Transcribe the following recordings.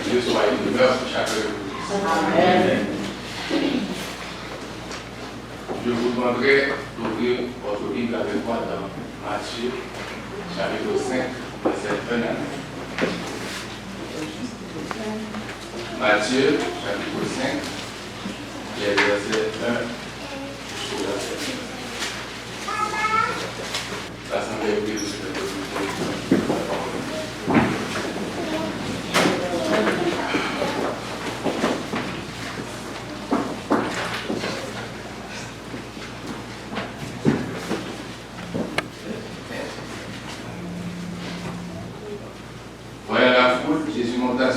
Dieu soit une demeure pour chacun de vous. Amen. Je vous demanderai d'ouvrir votre Bible avec moi dans Matthieu, chapitre 5, verset 1 à 9. Matthieu, chapitre 5, les versets 1 au verset 9. L'assemblée est prise de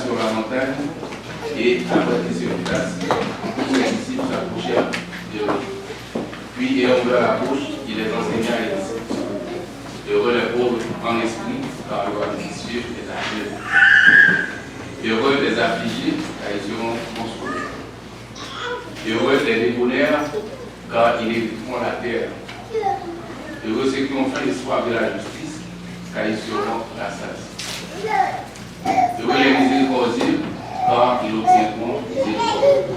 sur la montagne et après qu'il se place, tous les disciples s'approchèrent de lui. Puis, ayant ouvert la bouche, il les enseigna et dit: Heureux les pauvres en esprit, car le roi des cieux est à eux. Heureux les affligés, car ils seront consolés. Heureux les débonnaires, car ils hériteront la terre. Heureux ceux qui ont fait le soir de la justice, car ils seront rassasiés. Heureux les miséricordieux, car ils obtiendront miséricorde.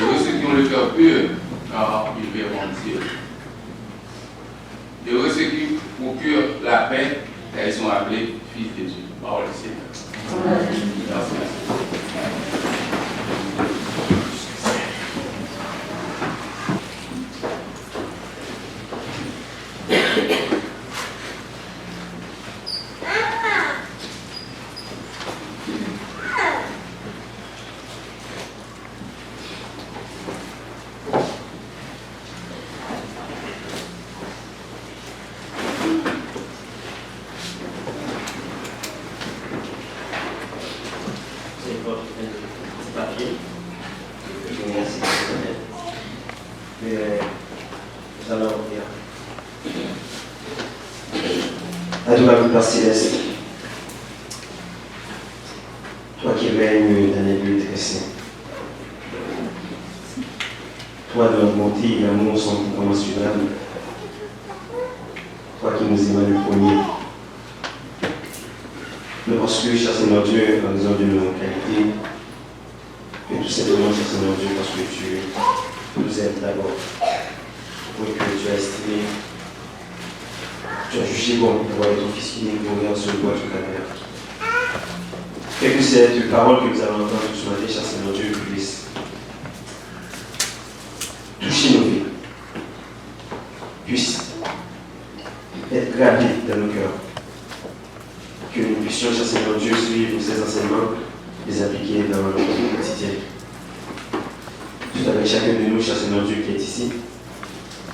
Heureux ceux qui ont le cœur pur, car ils verront Dieu. Heureux ceux qui procurent la paix, car ils sont appelés fils de Dieu. Parole du Seigneur. Merci. Père Céleste, toi qui règnes dans les lieux très saints, toi de notre bonté et l'amour sont incommensurables, toi qui nous aimes le premier, mais parce que, cher Seigneur Dieu, en raison de nos qualités, mais tout simplement, cher Seigneur Dieu, parce que tu nous aimes d'abord, pour que tu as estimé. Tu as jugé bon d'envoyer ton Fils unique mourir sur le bois du calvaire. Et que cette parole que nous allons entendre ce matin, cher Seigneur Dieu, puisse toucher nos vies, puisse être gravée dans nos cœurs. Que nous puissions, cher Seigneur Dieu, suivre ces enseignements, les appliquer dans notre vie quotidienne. Tout avec chacun de nous, cher Seigneur Dieu, qui est ici.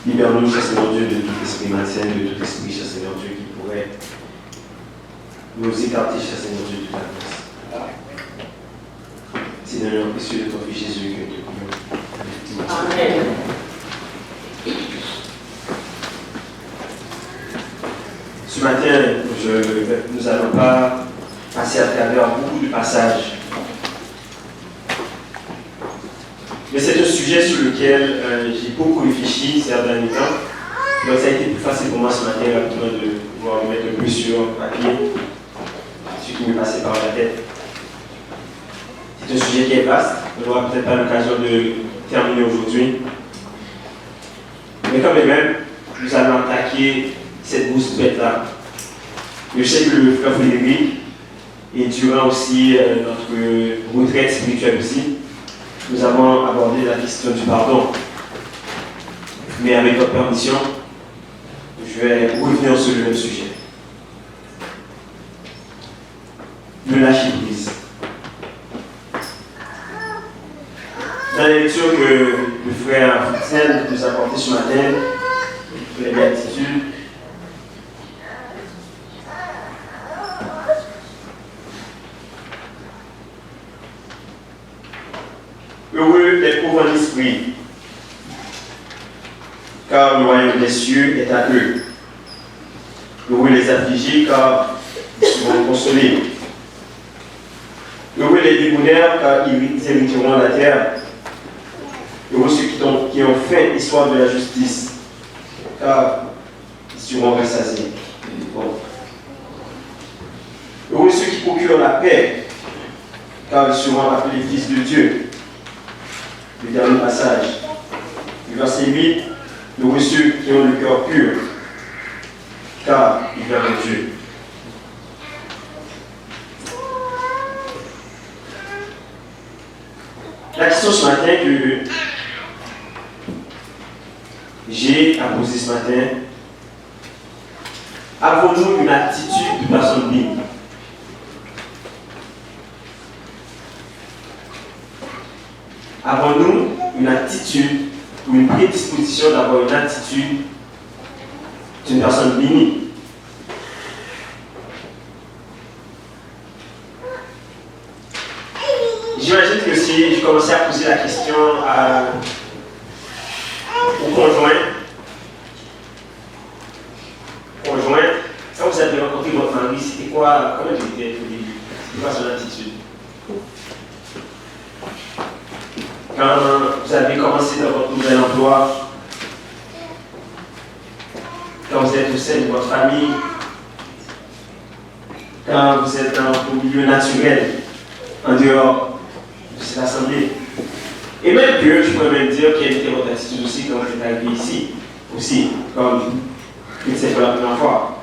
Libère-nous, cher Seigneur Dieu, de tout esprit malsain, de tout esprit, cher Seigneur Dieu, qui pourrait nous écarter, cher Seigneur Dieu, de ta grâce. C'est dans le nom précieux de ton Fils Jésus que nous prions. Amen. Ce matin, nous n'allons pas passer à travers beaucoup de passages Mais c'est un sujet sur lequel j'ai beaucoup réfléchi ces derniers temps. Donc ça a été plus facile pour moi ce matin rapidement de pouvoir mettre un peu sur papier ce qui me passait par la tête. C'est un sujet qui est vaste, on n'aura peut-être pas l'occasion de terminer aujourd'hui. Mais quand même, nous allons attaquer cette bourse faite-là. Je sais que le frère Frédéric, et durant aussi notre retraite spirituelle aussi, nous avons abordé la question du pardon. Mais avec votre permission, je vais revenir sur le même sujet. Le lâcher prise. Dans la lecture que le frère Foutin nous a apportée ce matin, pour les béatitudes, heureux les pauvres en esprit, car le royaume des cieux est à eux. Heureux les affligés, car ils seront consolés. Heureux les débonnaires, car ils hériteront la terre. Heureux ceux qui ont faim et soif de la justice, car ils seront rassasiés. Bon. Heureux ceux qui procurent la paix, car ils seront appelés fils de Dieu. Le dernier passage, du verset 8, heureux ceux qui ont le cœur pur, car ils verront Dieu. La question ce matin que j'ai à poser ce matin, avons-nous une attitude de personne libre? Avons-nous une attitude ou une prédisposition d'avoir une attitude d'une personne bénie? J'imagine que si je commençais à poser la question au conjoint, quand vous avez rencontré votre mari, c'était quoi, comment il était au début? C'était quoi son attitude? Quand vous avez commencé dans votre nouvel emploi, quand vous êtes au sein de votre famille, quand vous êtes au milieu naturel, en dehors de cette assemblée. Et même que je pourrais même dire quelle était votre attitude aussi quand vous êtes arrivé ici, aussi, comme c'est pour la première fois.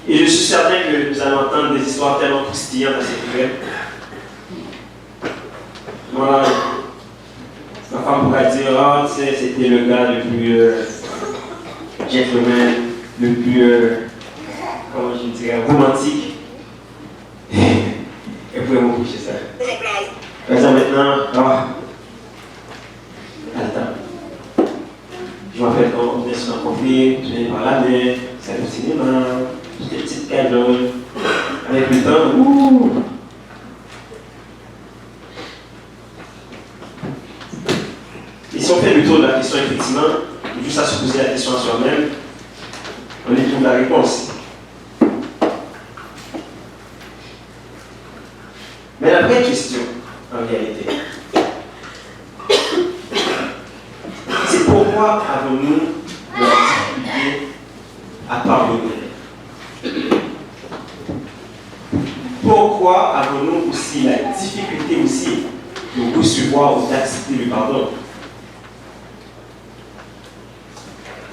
Et je suis certain que nous allons entendre des histoires tellement croustillantes à cette nouvelle. Moi, ma femme pourrait dire, oh, tu sais, c'était le gars le plus gentleman, le plus, comment je dirais, romantique. Elle pourrait m'empêcher ça. Par exemple, maintenant, attends. Je m'appelle quand on est sur un conflit, je viens par la main, c'est le cinéma, j'ai des petites cajoles. Avec le temps, ouh! Et si on fait le tour de la question, effectivement, juste à se poser la question à soi-même, on y trouve la réponse. Mais la vraie question, en réalité, c'est pourquoi avons-nous de la difficulté à pardonner? Pourquoi avons-nous aussi la difficulté aussi de recevoir ou d'accepter le pardon?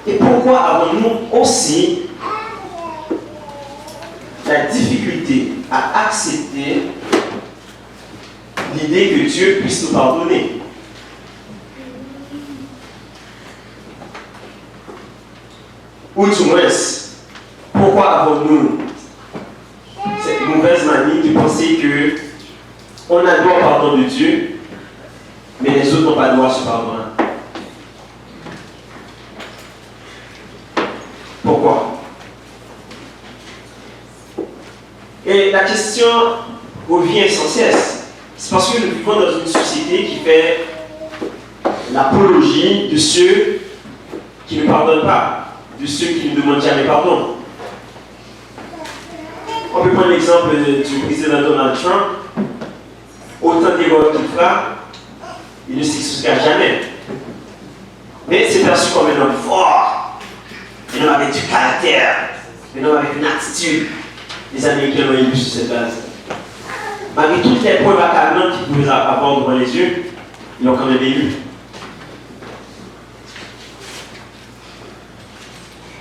Et pourquoi avons-nous aussi la difficulté à accepter l'idée que Dieu puisse nous pardonner? Ou du moins, pourquoi avons-nous cette mauvaise manie de penser qu'on a droit au pardon de Dieu, mais les autres n'ont pas droit à ce pardon? Pourquoi? Et la question revient sans cesse. C'est parce que nous vivons dans une société qui fait l'apologie de ceux qui ne pardonnent pas, de ceux qui ne demandent jamais pardon. On peut prendre l'exemple du président Donald Trump, autant d'erreurs qu'il fera, il ne s'excusera jamais. Mais c'est perçu comme un homme fort, un homme avec du caractère, un homme avec une attitude. Les Américains l'ont élu sur cette base. Malgré toutes les preuves accablantes qu'ils pouvaient avoir devant les yeux, ils l'ont quand même élu.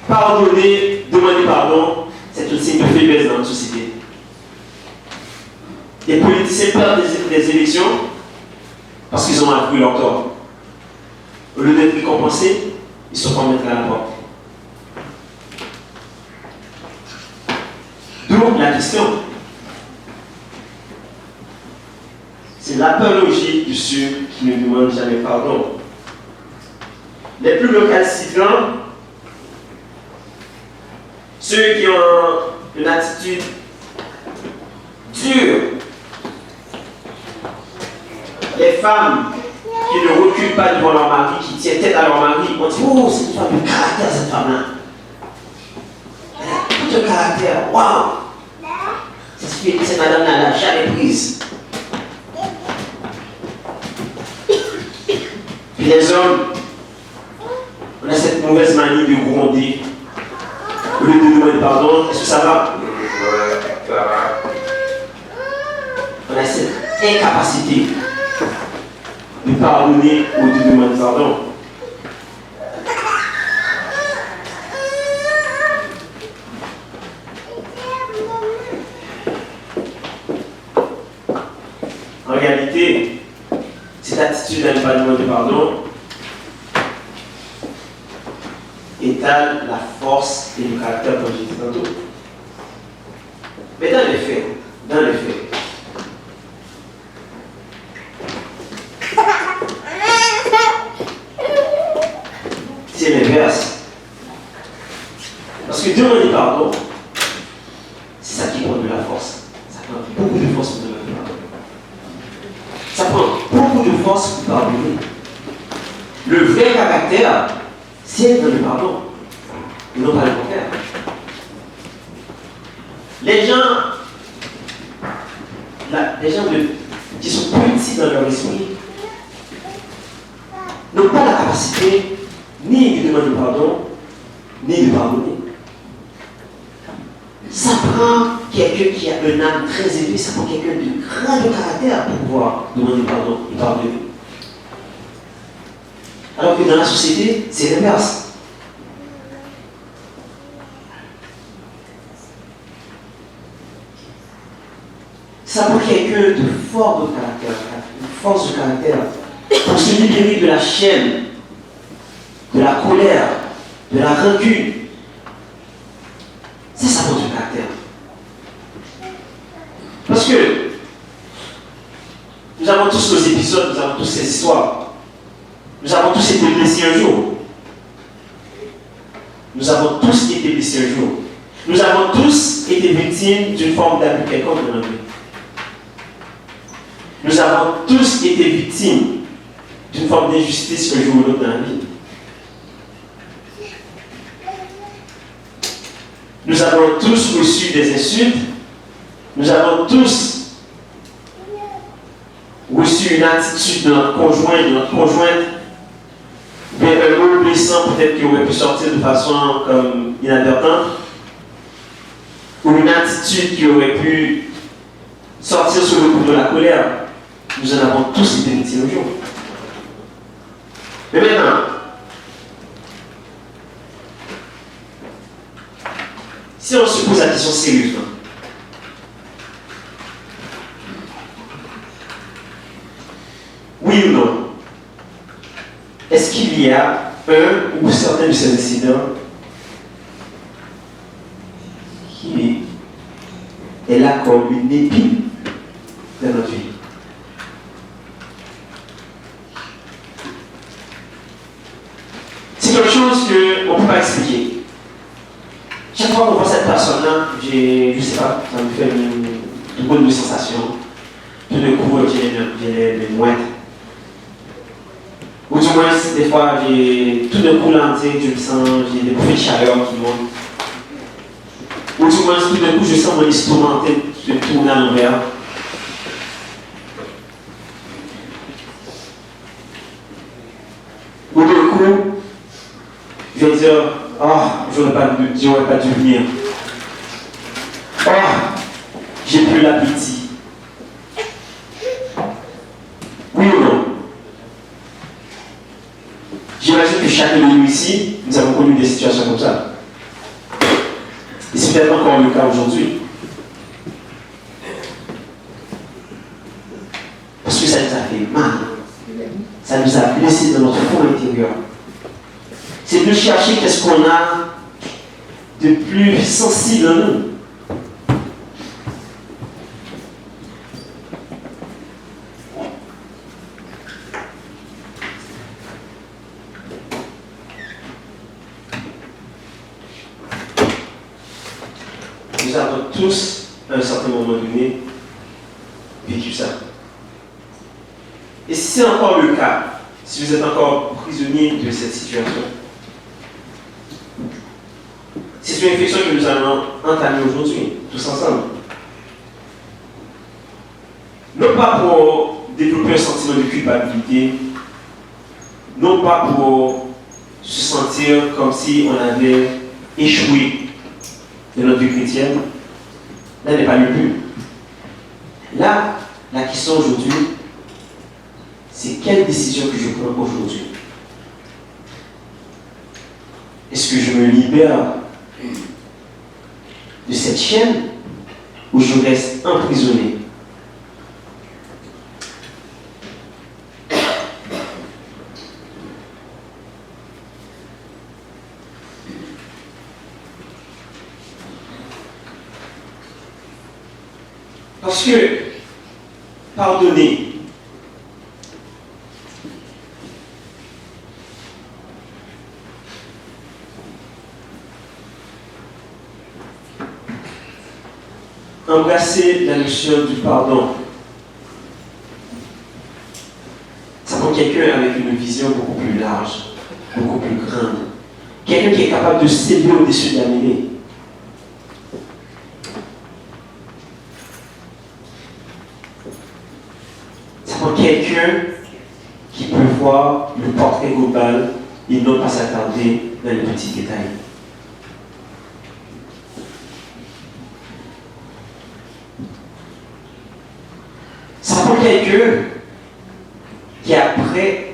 Pardonner, demander pardon, c'est un signe de faiblesse dans notre société. Les politiciens perdent des élections parce qu'ils ont avoué leur tort. Au lieu d'être récompensés, ils se font mettre à la porte. D'où la question. C'est l'apologie du sûr qui ne demande jamais pardon. Les plus récalcitrants, ceux qui ont une attitude dure, les femmes qui ne reculent pas devant leur mari, qui tiennent tête à leur mari, on dit oh, c'est une femme de caractère cette femme-là. Elle a tout un caractère, waouh! Cette madame-là, elle n'a jamais prise. Puis les hommes, on a cette mauvaise manie de gronder. Au lieu de demander pardon, est-ce que ça va? Ouais, ça va. On a cette incapacité de pardonner ou de demander pardon. En réalité, cette attitude à ne pas demander pardon étale la force et le caractère, comme je disais tantôt. Mais dans les faits, c'est l'inverse. Parce que demander pardon, c'est ça qui prend de la force. Ça prend beaucoup de force pour demander pardon. Ça prend beaucoup de force pour pardonner. Le vrai caractère, c'est dans le pardon. Et non pas le contraire. Les gens qui sont petits dans leur esprit n'ont pas la capacité ni de demander pardon, ni de pardonner. Ça prend quelqu'un qui a un âme très élevée, ça prend quelqu'un de grand caractère pour pouvoir demander pardon et pardonner. Alors que dans la société, c'est l'inverse. Ça prend quelqu'un de fort de caractère, une force de caractère, pour se libérer de la chaîne, de la colère, de la rancune. C'est ça votre caractère. Parce que nous avons tous nos épisodes, nous avons tous ces histoires. Nous avons tous été blessés un jour. Nous avons tous été blessés un jour. Nous avons tous été victimes d'une forme d'abus quelconque dans notre vie. Nous avons tous été victimes d'une forme d'injustice un jour ou l'autre dans la vie. Nous avons tous reçu des insultes. Nous avons tous reçu une attitude de notre conjoint, de notre conjointe, bien un mot blessant peut-être qui aurait pu sortir de façon inadvertante, ou une attitude qui aurait pu sortir sous le coup de la colère. Nous en avons tous été victimes un jour. Mais maintenant, si on se pose la question sérieusement, oui ou non, est-ce qu'il y a un ou certains de ces incidents qui est là comme une épine dans notre vie? C'est quelque chose qu'on ne peut pas expliquer. Chaque fois qu'on voit cette personne-là, je ne sais pas, ça me fait une bonne sensation. Tout d'un coup, j'ai les mouettes. Ou du moins, des fois, tout d'un coup, là, je me sens, j'ai des bouffées de chaleur qui montent. Ou du moins, tout d'un coup, je sens mon estomac se tourner à l'envers. coup, je vais dire, oh, j'aurais pas dû venir. Oh, j'ai plus l'appétit. Oui ou non? J'imagine que chacun de nous ici, nous avons connu des situations comme ça. Et c'est peut-être encore le cas aujourd'hui. Parce que ça nous a fait mal. Ça nous a blessés dans notre fond intérieur. C'est de chercher qu'est-ce qu'on a de plus sensible en nous. Nous avons tous, à un certain moment donné, vécu ça. Et si c'est encore le cas, si vous êtes encore prisonnier de cette situation, c'est une réflexion que nous allons entamer aujourd'hui, tous ensemble. Non pas pour développer un sentiment de culpabilité, non pas pour se sentir comme si on avait échoué de notre vie chrétienne. Là n'est pas le but. Là, la question aujourd'hui, c'est quelle décision que je prends aujourd'hui? Est-ce que je me libère de cette chaîne ou je reste emprisonné? Parce que pardonner, embrasser la notion du pardon, ça prend quelqu'un avec une vision beaucoup plus large, beaucoup plus grande. Quelqu'un qui est capable de s'élever au-dessus de la mêlée. Ça prend quelqu'un qui peut voir le portrait global et non pas s'attarder dans les petits détails. Ça prend quelqu'un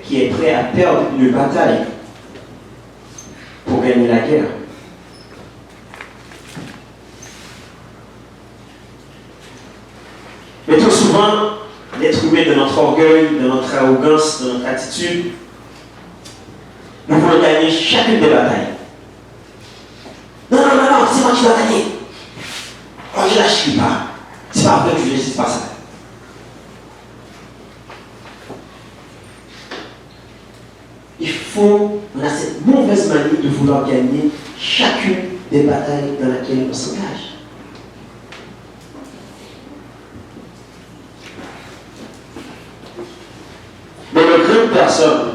qui est prêt à perdre une bataille pour gagner la guerre. Mais trop souvent, l'être humain, dans notre orgueil, dans notre arrogance, dans notre attitude, nous voulons gagner chacune des batailles. Non, c'est moi qui dois gagner. Oh, je ne lâcherai pas. C'est pas vrai que je ne laisse pas ça. On a cette mauvaise manie de vouloir gagner chacune des batailles dans lesquelles on s'engage. Mais les grandes personnes,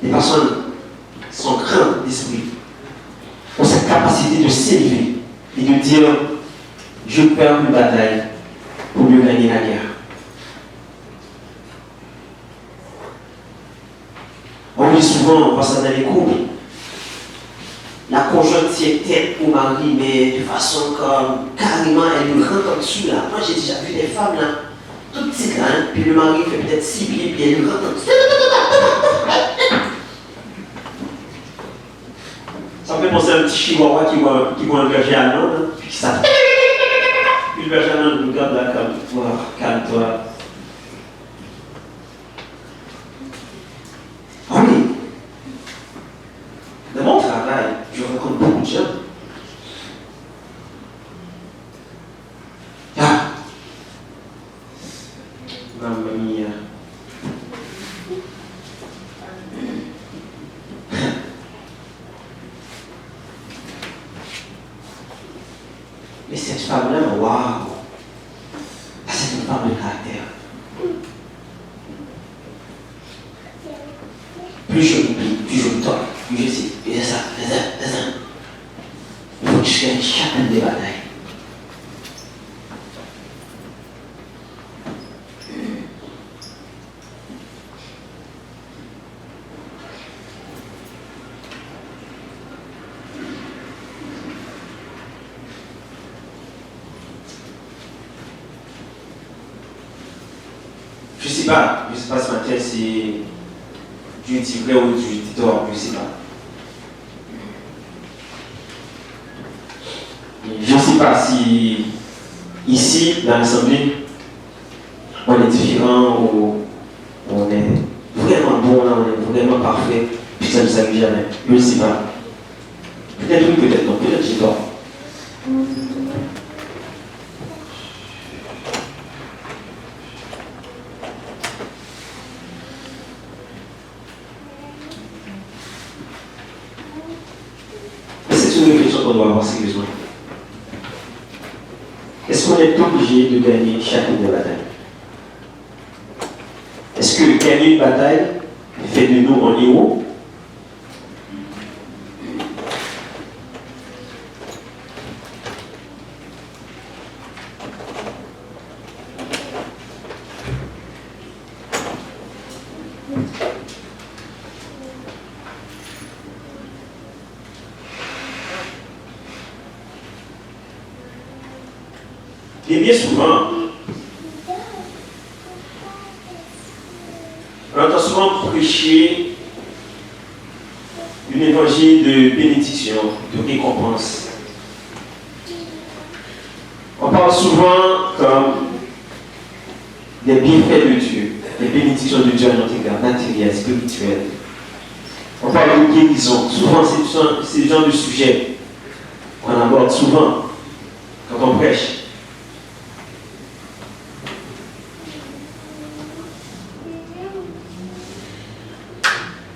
les personnes qui sont grandes d'esprit, ont cette capacité de s'élever et de dire « Je perds une bataille pour mieux gagner la guerre ». On dit souvent, on voit ça dans les couples. La conjointe tient tête au mari, mais de façon comme carrément, elle lui rentre en dessous là. Moi j'ai déjà vu des femmes là, toutes petites là, hein, puis le mari fait peut-être 6 pieds, puis elle lui rentre en dessous. Ça me fait penser à un petit chihuahua qui voit un berger allemand, hein, puis qui s'attend. Puis le berger allemand nous regarde là comme, wow, calme-toi. Oui. Dans mon travail, je rencontre beaucoup de gens. Ah! Mamma mia. Mais cette femme-là, waouh! C'est une femme de caractère. Plus je m'oublie, plus je me tords, plus je sais, et c'est ça. Il faut que je gagne chacune des batailles. Je ne sais pas ce matin si Dieu dit vrai ou Dieu dit tort, je ne sais pas. Je ne sais pas si ici, dans l'Assemblée, on est différent ou on est vraiment bon, on est vraiment parfait, puis ça ne nous arrive jamais. Je ne sais pas. Peut-être oui, peut-être non, peut-être j'ai tort. C'est une réflexion qu'on doit avoir sérieusement. Est-ce qu'on est obligé de gagner chacune des batailles? Est-ce que gagner une bataille fait de nous un héros? Et bien souvent, on entend souvent prêcher un évangile de bénédiction, de récompense. On parle souvent comme des bienfaits de Dieu, des bénédictions de Dieu à notre égard, matérielles, spirituelles. On parle de guérison. Souvent, c'est le genre de sujet qu'on aborde souvent quand on prêche.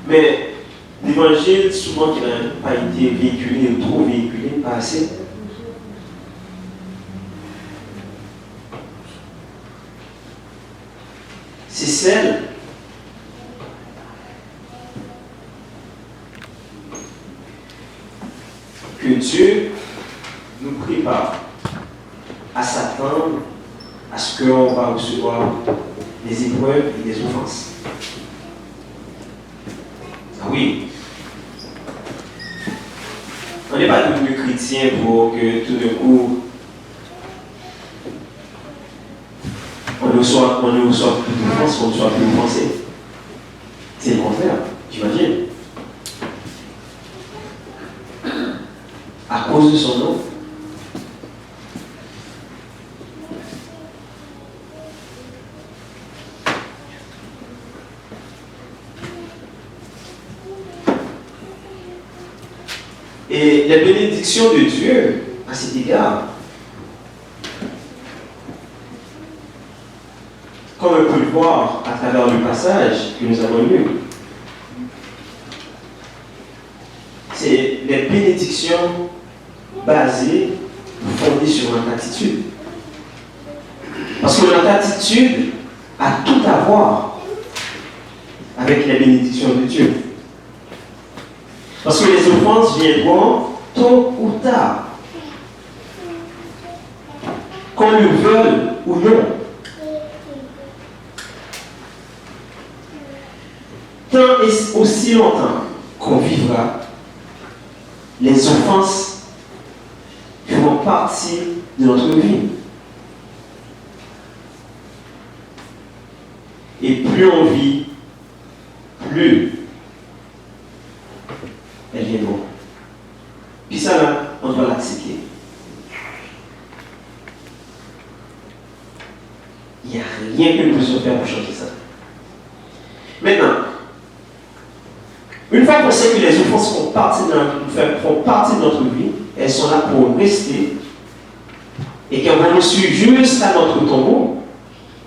Mais l'évangile, souvent qui n'a pas été véhiculé ou trop véhiculé, pas assez. C'est celle que Dieu nous prépare à s'attendre à ce qu'on va recevoir des épreuves et des offenses. Oui. On n'est pas devenu chrétien pour que tout d'un coup on ne soit plus d'offense, qu'on ne soit plus offensé. C'est le contraire, j'imagine. À cause de son nom. Et les bénédictions de Dieu, à cet égard, comme on peut le voir à travers le passage que nous avons lu, c'est les bénédictions basées, fondées sur notre attitude. Parce que notre attitude a tout à voir avec les bénédictions de Dieu. Parce que les offenses viendront tôt ou tard, qu'on le veuille ou non. Tant et aussi longtemps qu'on vivra, les offenses feront partie de notre vie. Et plus on vit, plus elles viendront. Puis ça là, on doit l'accepter. Il n'y a rien que nous puissions faire pour changer ça. Maintenant, une fois qu'on sait que les offenses font partie de notre vie, elles sont là pour rester et qu'elles vont nous suivre jusqu'à notre tombeau,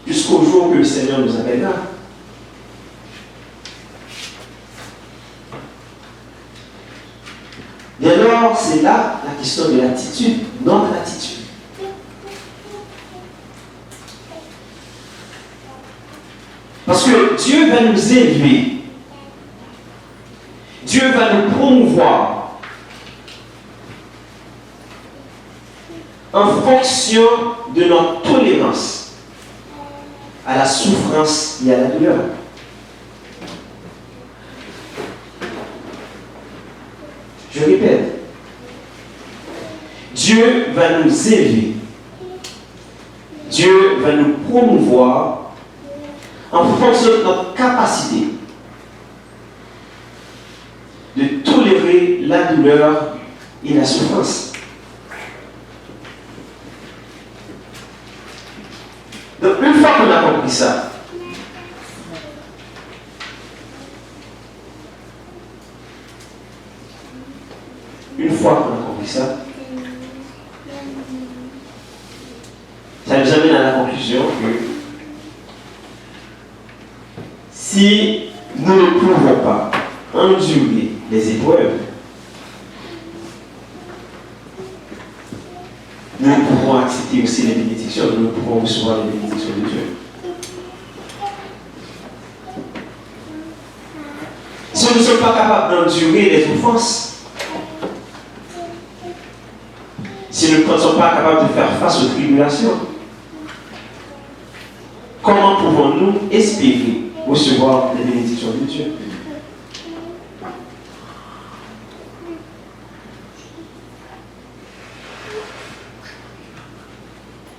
jusqu'au jour que le Seigneur nous appellera. Et alors, c'est là la question de l'attitude, notre attitude. Parce que Dieu va nous élever. Dieu va nous promouvoir en fonction de notre tolérance à la souffrance et à la douleur. Je répète, Dieu va nous élever. Dieu va nous promouvoir en fonction de notre capacité de tolérer la douleur et la souffrance. Donc, une fois qu'on a compris ça, ça nous amène à la conclusion que si nous ne pouvons pas endurer les épreuves, nous pouvons accepter aussi les bénédictions, nous pouvons recevoir les bénédictions de Dieu. Si nous ne sommes pas capables d'endurer les offenses, si nous ne sommes pas capables de faire face aux tribulations, comment pouvons-nous espérer recevoir les bénédictions de Dieu?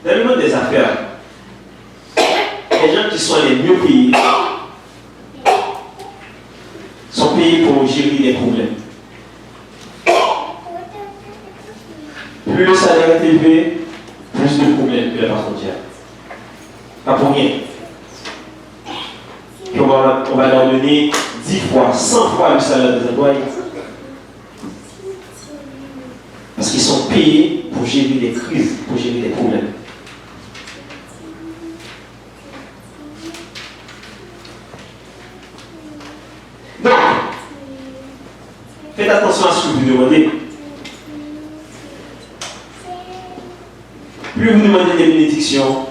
Dans le monde des affaires, les gens qui sont les mieux payés sont payés pour gérer les problèmes. Plus le salaire est élevé, plus de problèmes que la frontière. Pas pour rien. Puis on va leur donner 10 fois, 100 fois le salaire des employés. Parce qu'ils sont payés pour gérer les crises, pour gérer les problèmes. Donc, faites attention à ce que vous demandez. Plus vous demandez des bénédictions,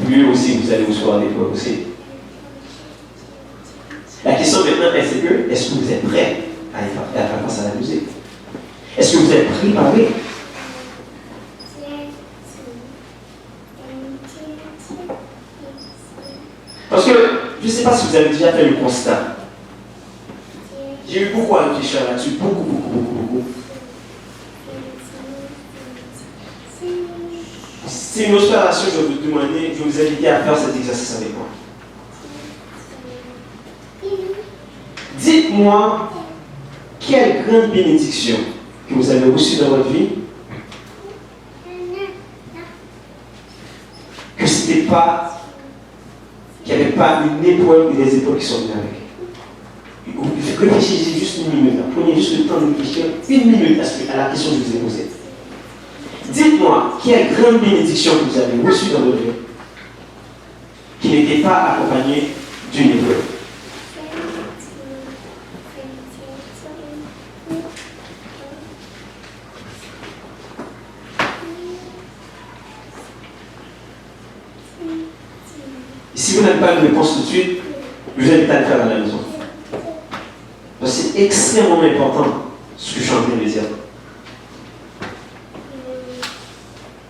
plus aussi vous allez recevoir des preuves aussi. La question maintenant est-ce que vous êtes prêts à faire face à la musique? Est-ce que vous êtes préparés? Parce que je ne sais pas si vous avez déjà fait le constat. J'ai eu beaucoup à réfléchir là-dessus, beaucoup. C'est une observation que je vais vous demander, je vais vous inviter à faire cet exercice avec moi. Dites-moi quelle grande bénédiction que vous avez reçue dans votre vie, que c'était pas, qu'il n'y avait pas une épreuve ou des épreuves qui sont venues avec. Réfléchissez juste une minute, prenez juste le temps de réfléchir une minute à la question que je vous ai posée. Dites-moi, quelle grande bénédiction que vous avez reçue dans votre vie qui n'était pas accompagnée d'une épreuve. Si vous n'avez pas de réponse tout de suite, je vous invite à le faire à la maison. C'est extrêmement important ce que je suis en train de dire.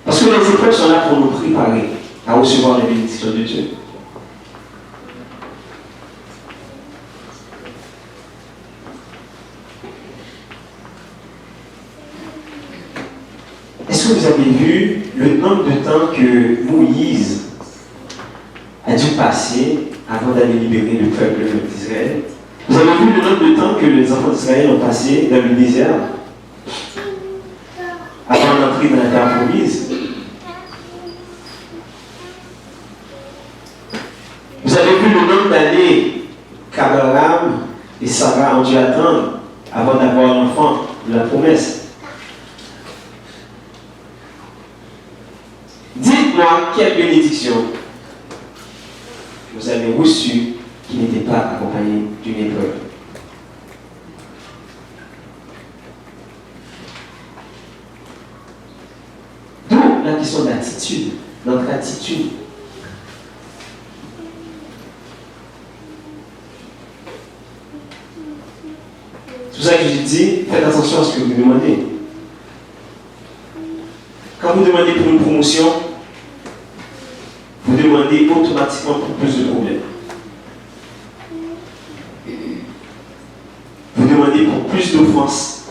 Parce que les épreuves sont là pour nous préparer à recevoir les bénédictions de Dieu. Est-ce que vous avez vu le nombre de temps que Moïse a dû passer avant d'aller libérer le peuple d'Israël? Vous avez vu le nombre de temps que les enfants d'Israël ont passé dans le désert avant d'entrer dans la terre promise? Vous avez vu le nombre d'années qu'Abraham et Sarah ont dû attendre avant d'avoir l'enfant de la promesse? Dites-moi quelle bénédiction vous avez reçue qui n'était pas accompagnée d'une épreuve. D'où la question d'attitude, notre attitude. C'est pour ça que j'ai dit, faites attention à ce que vous demandez. Quand vous demandez pour une promotion, vous demandez automatiquement pour plus de problèmes. Vous demandez pour plus d'offenses.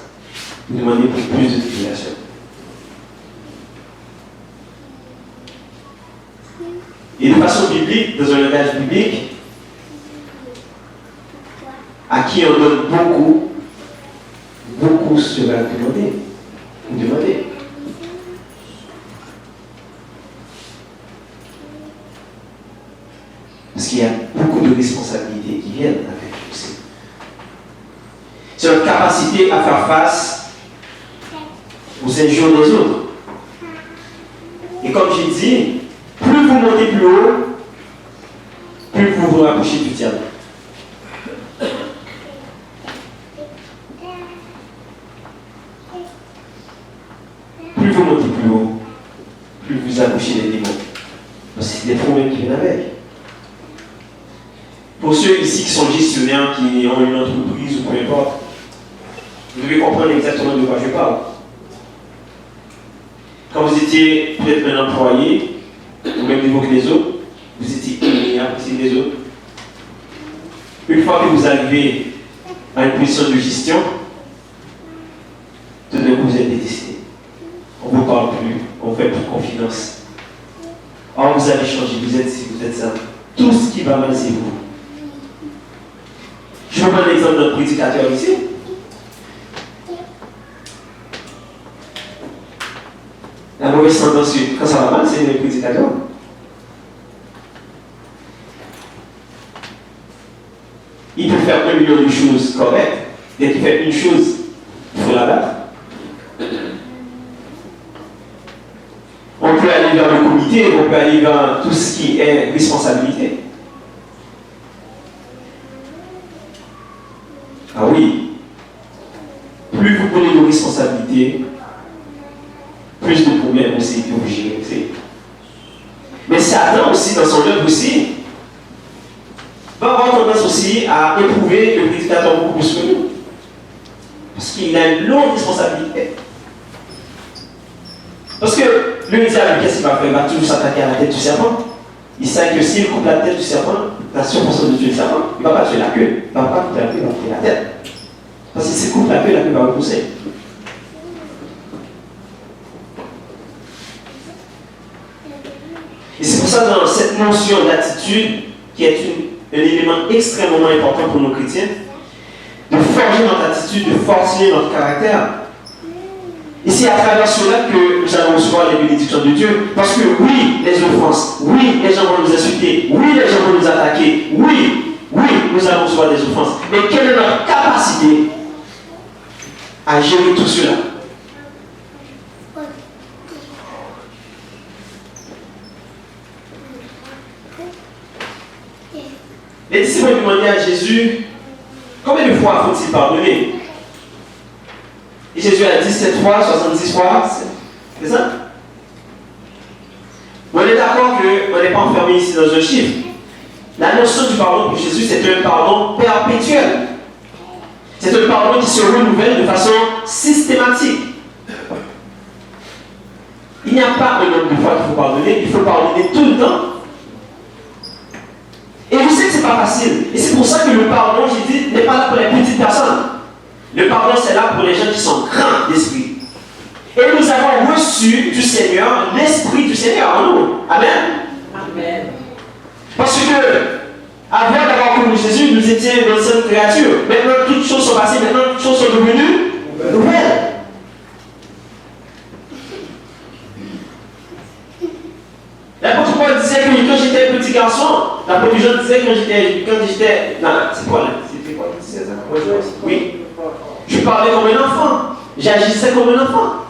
Vous demandez pour plus de tribulations. Et de façon biblique, dans un langage biblique, à qui on donne beaucoup, beaucoup sera demandé ou demandé. Parce qu'il y a beaucoup de responsabilités qui viennent avec aussi. C'est notre capacité à faire face aux injures des autres. Et comme j'ai dit, plus vous montez plus haut, plus vous vous rapprochez du diable. Plus vous montez plus haut, plus vous approchez des démons. Parce que c'est des problèmes qui viennent avec. Pour ceux ici qui sont gestionnaires, qui ont une entreprise ou peu importe, vous devez comprendre exactement de quoi je parle. Quand vous étiez peut-être un employé, au même niveau que les autres, vous étiez aimé, apprécié des autres. Une fois que vous arrivez à une position de gestion, tout d'un coup vous êtes détesté. On ne vous parle plus, on ne fait plus confiance. Or vous avez changé, vous êtes ci, vous êtes ça. Tout ce qui va mal, c'est vous. Je vous prends l'exemple d'un prédicateur ici. La mauvaise tendance, quand ça va mal, c'est le prédicateur. Il peut faire 1 million de choses correctes. Dès qu'il fait une chose, il faut la battre. On peut aller vers le comité, on peut aller vers tout ce qui est responsabilité. Ah oui, plus vous prenez vos responsabilités, plus de problèmes aussi que vous gérez. Mais Satan aussi, dans son œuvre aussi, va avoir tendance aussi à éprouver le prédicateur beaucoup plus que nous. Parce qu'il a une longue responsabilité. Parce que le diable, qu'est-ce qu'il va faire? Il va toujours s'attaquer à la tête du serpent. Il sait que s'il coupe la tête du serpent, la seule façon de tuer le serpent, il ne va pas tuer la queue. Il ne va pas couper la queue, il va couper la tête. Parce que s'il coupe la queue va repousser. Et c'est pour ça, dans cette notion d'attitude, qui est un élément extrêmement important pour nos chrétiens, de forger notre attitude, de fortifier notre caractère. Et c'est à travers cela que nous allons recevoir les bénédictions de Dieu. Parce que oui, les offenses, oui, les gens vont nous insulter, oui, les gens vont nous attaquer, oui, nous allons recevoir des offenses. Mais quelle est notre capacité à gérer tout cela? Les disciples demandaient à Jésus, combien de fois faut-il pardonner? Et Jésus a dit 7 fois, 70 fois, c'est ça? On est d'accord qu'on n'est pas enfermé ici dans un chiffre. La notion du pardon pour Jésus, c'est un pardon perpétuel. C'est un pardon qui se renouvelle de façon systématique. Il n'y a pas un nombre de fois qu'il faut pardonner, il faut pardonner tout le temps. Et je sais que ce n'est pas facile. Et c'est pour ça que le pardon, j'ai dit, n'est pas là pour les petites personnes. Le pardon, c'est là pour les gens qui sont grands d'esprit. Et nous avons reçu du Seigneur l'Esprit du Seigneur en nous. Amen. Amen. Parce que, avant d'avoir connu Jésus, nous étions d'anciennes créatures. Maintenant, toutes choses sont passées, maintenant, toutes choses sont devenues nouvelles. L'apôtre Paul disait que quand j'étais petit garçon, l'apôtre Jean disait quand j'étais. Non, c'est quoi là? C'était quoi? C'est ça? Oui. Je parlais comme un enfant. J'agissais comme un enfant.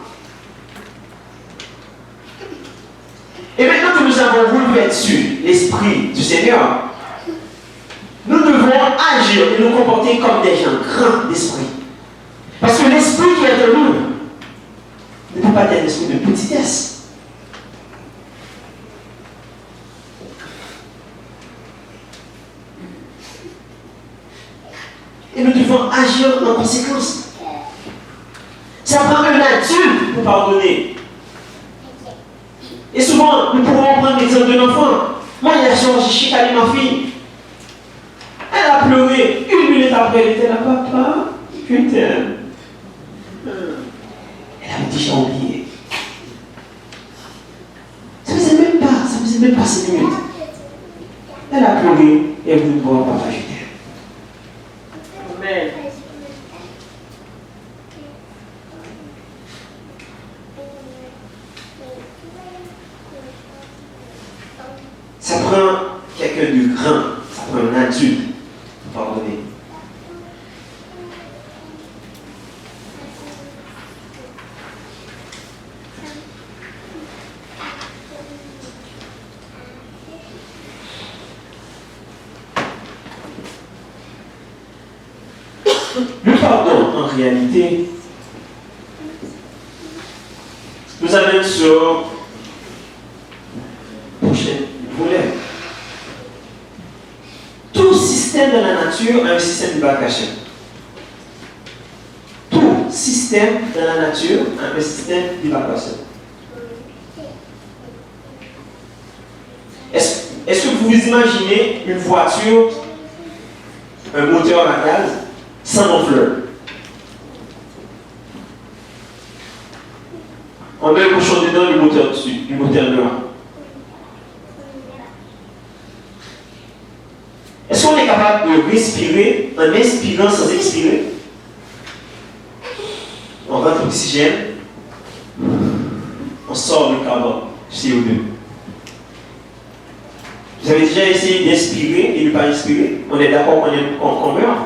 Et maintenant que nous avons revêtu l'Esprit du Seigneur, nous devons agir et nous comporter comme des gens grands d'esprit. Parce que l'Esprit qui est en nous ne peut pas être un esprit de petitesse. Et nous devons agir en conséquence. Ça prend un adulte pour pardonner. Et souvent, nous pourrons prendre l'exemple d'un enfant. Moi, hier soir, j'ai chicané ma fille. Elle a pleuré. 1 minute après, elle était là, papa, putain. Elle avait déjà oublié. Ça faisait même pas 5 minutes. Elle a pleuré et voulu voir papa je t'aime. Amen. Ça prend quelqu'un de grand, ça prend un adulte pour pardonner. Le pardon, en réalité, nous amène sur le prochain volet. Tout système de la nature a un système de Bakashem. Tout système de la nature a un système de Bakashem. Est-ce que vous vous imaginez une voiture, un moteur à gaz, sans gonfleur? On met le cochon dedans, le moteur dessus, le moteur dehors. Est-ce qu'on est capable de respirer en inspirant sans expirer? On rentre l'oxygène, on sort le carbone, CO2. Vous avez déjà essayé d'inspirer et de ne pas inspirer? On est d'accord qu'on meurt?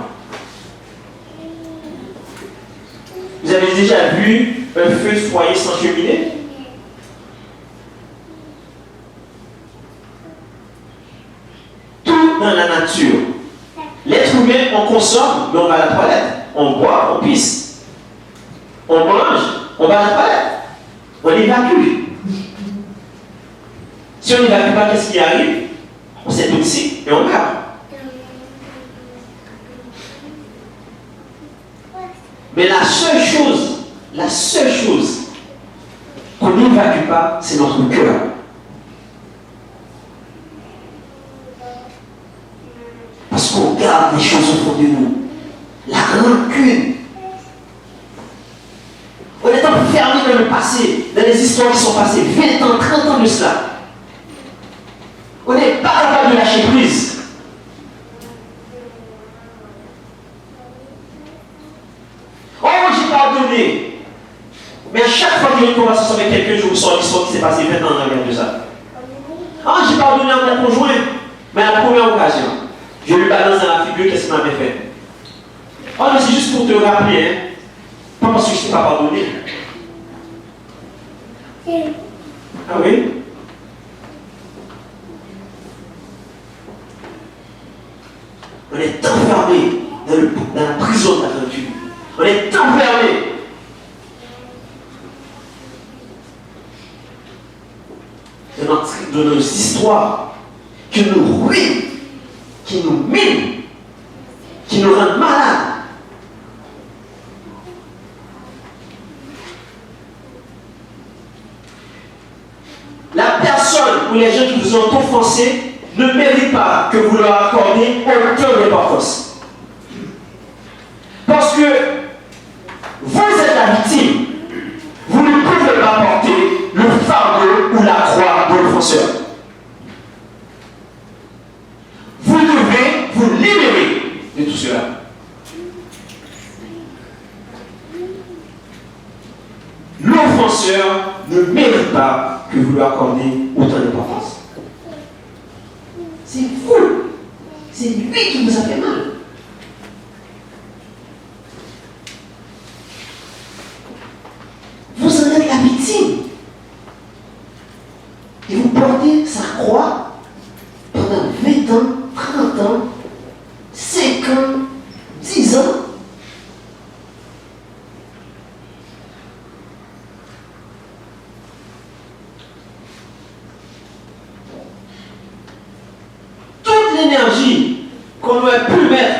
Vous avez déjà vu un feu de foyer sans cheminée? Tout dans la nature. L'être humain, on consomme, mais on va à la toilette. On boit, on pisse. On mange, on va à la toilette. On évacue. Si on n'évacue pas, qu'est-ce qui arrive? On s'intoxique et on meurt. Mais la seule chose qu'on n'évacue pas, c'est notre cœur. Parce qu'on garde les choses au fond de nous. La rancune. On est enfermé dans le passé, dans les histoires qui sont passées, 20 ans, 30 ans de cela. On n'est pas capable de lâcher prise. Oh, j'ai pardonné. Mais à chaque fois qu'il y a une conversation avec quelqu'un, je vous sors l'histoire qui s'est passée 20 ans en arrière de ça. Oh, j'ai pardonné à mon conjoint. Mais à la première occasion, je lui balance dans la figure qu'est-ce qu'il m'avait fait. Oh, mais c'est juste pour te rappeler, hein. Pas parce que je ne t'ai pas pardonné. Ah oui? On est enfermé dans la prison de la rancune. On est enfermé. Dans nos histoires qui nous ruinent, qui nous minent, qui nous rendent malades. La personne ou les gens qui vous ont offensé ne méritent pas que vous leur accordiez aucune importance. Parce que vous êtes la victime. Vous ne pouvez pas porter le fardeau ou la croix de l'offenseur. Vous devez vous libérer de tout cela. L'offenseur ne mérite pas que vous lui accordiez autant d'importance. C'est vous. C'est lui qui vous a fait mal. Vous en êtes la victime. Et vous portez sa croix pendant 20 ans, 30 ans, 5 ans, 10 ans. Toute l'énergie qu'on aurait pu mettre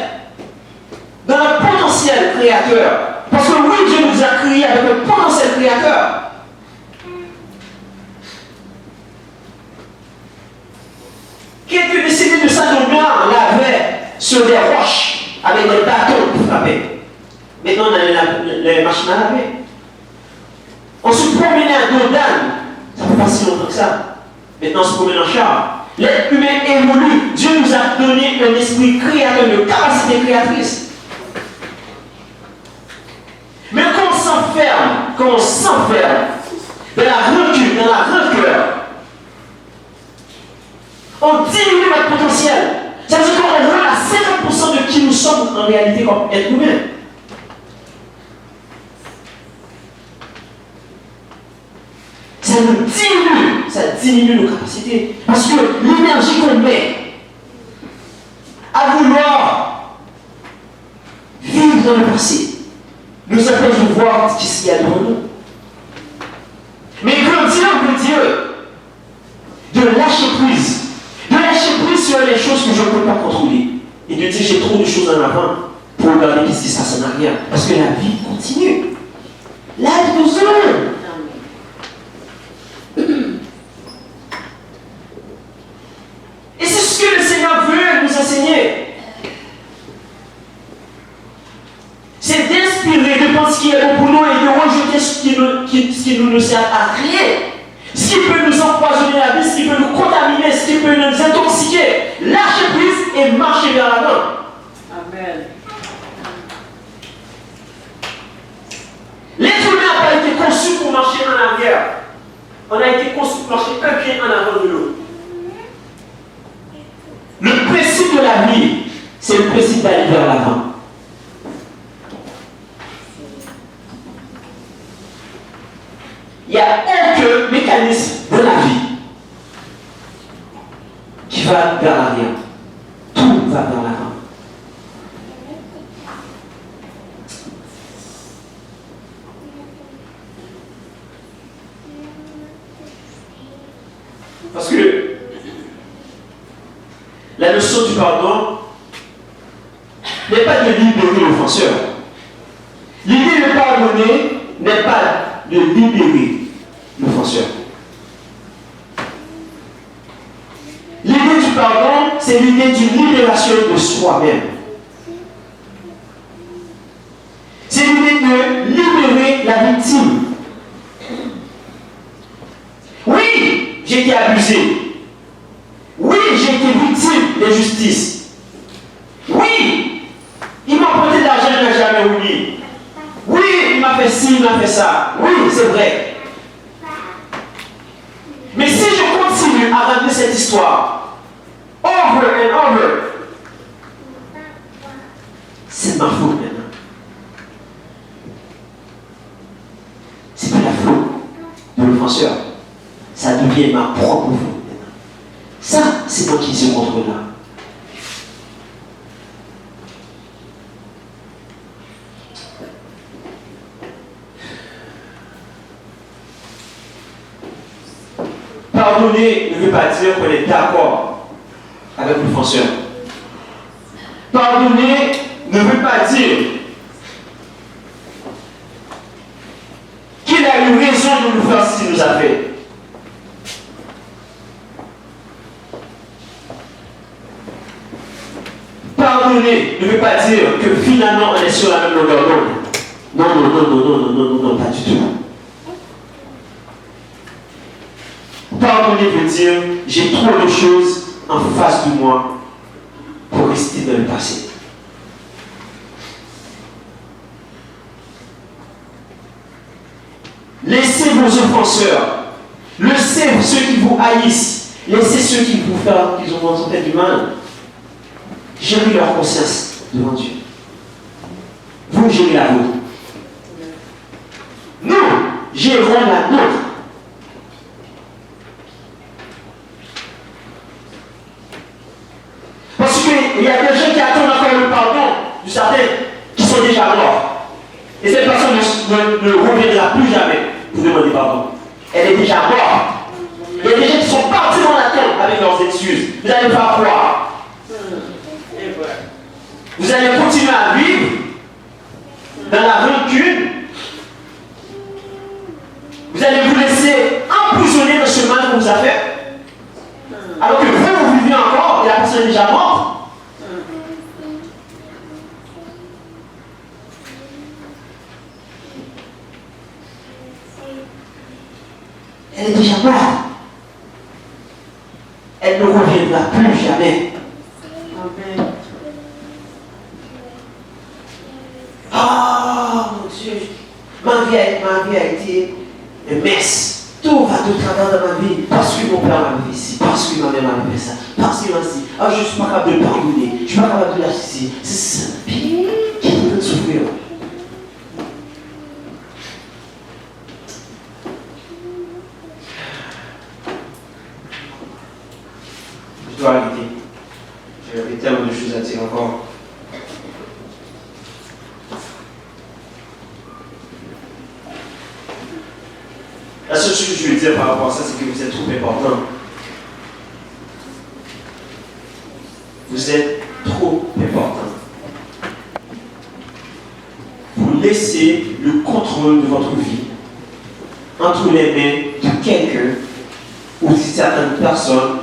dans le potentiel créateur, parce que oui, Dieu nous a créés avec un potentiel créateur. Quelques décennies de ça, nos mères l'avaient sur des roches avec des bâtons pour frapper. Maintenant, on a les machines à laver. On se promenait à dos d'âne. Ça fait pas si longtemps que ça. Maintenant, on se promène en char. L'être humain évolue. Dieu nous a donné un esprit créateur, une capacité créatrice. Mais quand on s'enferme dans la rancune, dans la rancœur, on diminue notre potentiel. Ça veut dire qu'on rend à 50% de qui nous sommes en réalité comme être humain. Ça diminue nos capacités. Parce que l'énergie qu'on met à vouloir vivre dans le passé nous empêche de voir ce qu'il y a devant nous. Mais grandir veut dire de lâcher prise. De lâcher prise sur les choses que je ne peux pas contrôler. Et de dire j'ai trop de choses en avant pour regarder ce qui se passe en arrière. Parce que la vie continue. La vie nous ouvre. Et c'est ce que le Seigneur veut nous enseigner. C'est d'inspirer, de penser ce qui est bon pour nous et de rejeter ce qui nous ne sert à rien. Ce qui peut nous empoisonner la vie, ce qui peut nous contaminer, ce qui peut nous intoxiquer. Lâcher prise et marcher vers l'avant. Amen. L'être humain n'a pas été conçu pour marcher en arrière. On a été conçu pour marcher un pied en avant de l'autre. Le principe de la vie, c'est le principe d'aller vers l'avant. Il n'y a aucun mécanisme de la vie qui va vers l'arrière. Tout va vers l'avant. Parce que la notion du pardon n'est pas de libérer l'offenseur. L'idée de pardonner n'est pas de libérer l'offenseur. L'idée du pardon, c'est l'idée d'une libération de soi-même. C'est l'idée de libérer la victime. Oui, j'ai été abusé. Oui, j'ai été victime d'injustice. Oui, il m'a prêté de l'argent, je ne l'ai jamais oublié. Oui, il m'a fait ci, il m'a fait ça. Oui, c'est vrai. Mais si je continue à ramener cette histoire, over and over, c'est ma faute maintenant. C'est pas la faute de l'offenseur. Ça devient ma propre faute. Ça, c'est moi qui suis contre là. Pardonner ne veut pas dire qu'on est d'accord avec l'offenseur. Pardonner ne veut pas dire qu'il a eu raison de nous faire ce qu'il nous a fait. Pardonner ne veut pas dire que finalement on est sur la même longueur d'onde. Non, pas du tout. Pardonner veut dire j'ai trop de choses en face de moi pour rester dans le passé. Laissez vos offenseurs, laissez ceux qui vous haïssent, laissez ceux qui vous ont fait du mal. Gérez leur conscience devant Dieu. Vous gérez la vôtre. Nous gérons la nôtre. Parce qu'il y a des gens qui attendent encore le pardon du certain qui sont déjà morts. Et cette personne ne reviendra plus jamais pour demander pardon. Elle est déjà morte. Il y a des gens qui sont partis dans la tombe avec leurs excuses. Vous allez pas croire. Vous allez continuer à vivre dans la rancune. Vous allez vous laisser emprisonner dans ce mal qu'on vous a fait. Alors que vous vivez encore et la personne est déjà morte. Elle est déjà morte. elle ne reviendra plus jamais. Amen. Oh mon Dieu, ma vie a été une messe. Tout va de travers dans ma vie parce que mon père m'a fait ici, parce que ma mère m'a fait ça, parce qu'il m'a dit, ah, je ne suis pas capable de pardonner, je ne suis pas capable de l'assister. C'est ça, qui est en train de souffrir. Je dois arrêter. J'ai tellement de choses à dire encore. La seule chose que je veux dire par rapport à ça, c'est que vous êtes trop important. Vous êtes trop important. Vous laissez le contrôle de votre vie entre les mains de quelqu'un ou de certaines personnes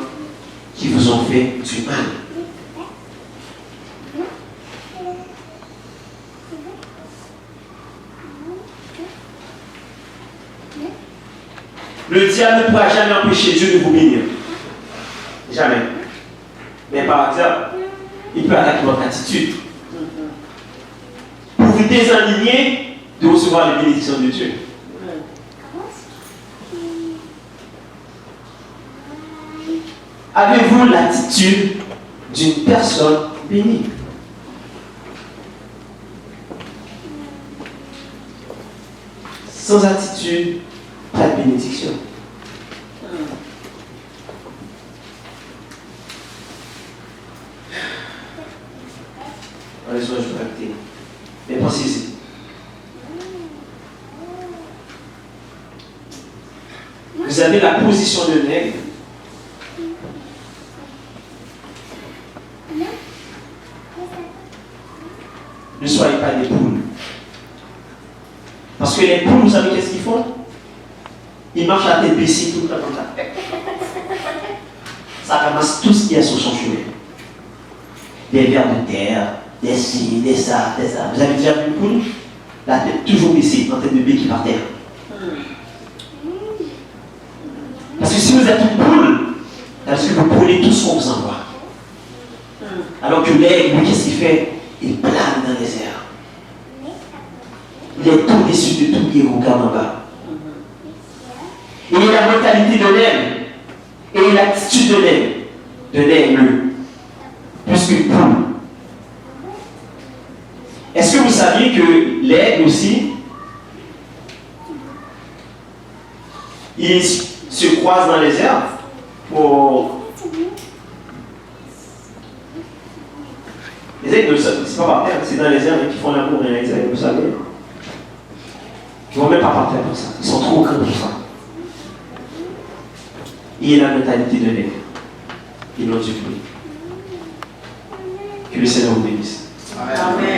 qui vous ont fait du mal. Le diable ne pourra jamais empêcher Dieu de vous bénir. Jamais. Mais par exemple, il peut attaquer votre attitude pour vous désaligner de recevoir les bénédictions de Dieu. Avez-vous l'attitude d'une personne bénie? Sans attitude, pas de bénédiction. Allez, je vais arrêter. Mais pensez-y. Vous avez la position de nègre. Ne soyez pas des poules. Parce que les poules, vous savez qu'est-ce qu'ils font? Ils marchent à tête baissée tout le temps comme ça. Ça ramasse tout ce qu'il y a sur son chemin. Des vers de terre, des ci, des ça, des ça. Vous avez déjà vu une poule? La tête toujours baissée, en tête de béquille par terre. Parce que si vous êtes une poule, parce que vous prenez tout ce qu'on vous envoie. Alors que l'aigle, lui, qu'est-ce qu'il fait? Il plane dans les airs. Il est au-dessus de tout, il regarde en bas. Et il a la mentalité de l'aigle et l'attitude de l'aigle, plus qu'une poule. Est-ce que vous saviez que l'aigle aussi, il se croise dans les airs pour... Les aigles, c'est pas par terre, c'est dans les airs qui font l'amour et les aigles, vous savez. Ils ne vont même pas par terre pour ça. Ils sont trop grands pour ça. Il a la mentalité de l'aigle. Ils l'ont dû. Que le Seigneur vous bénisse. Amen.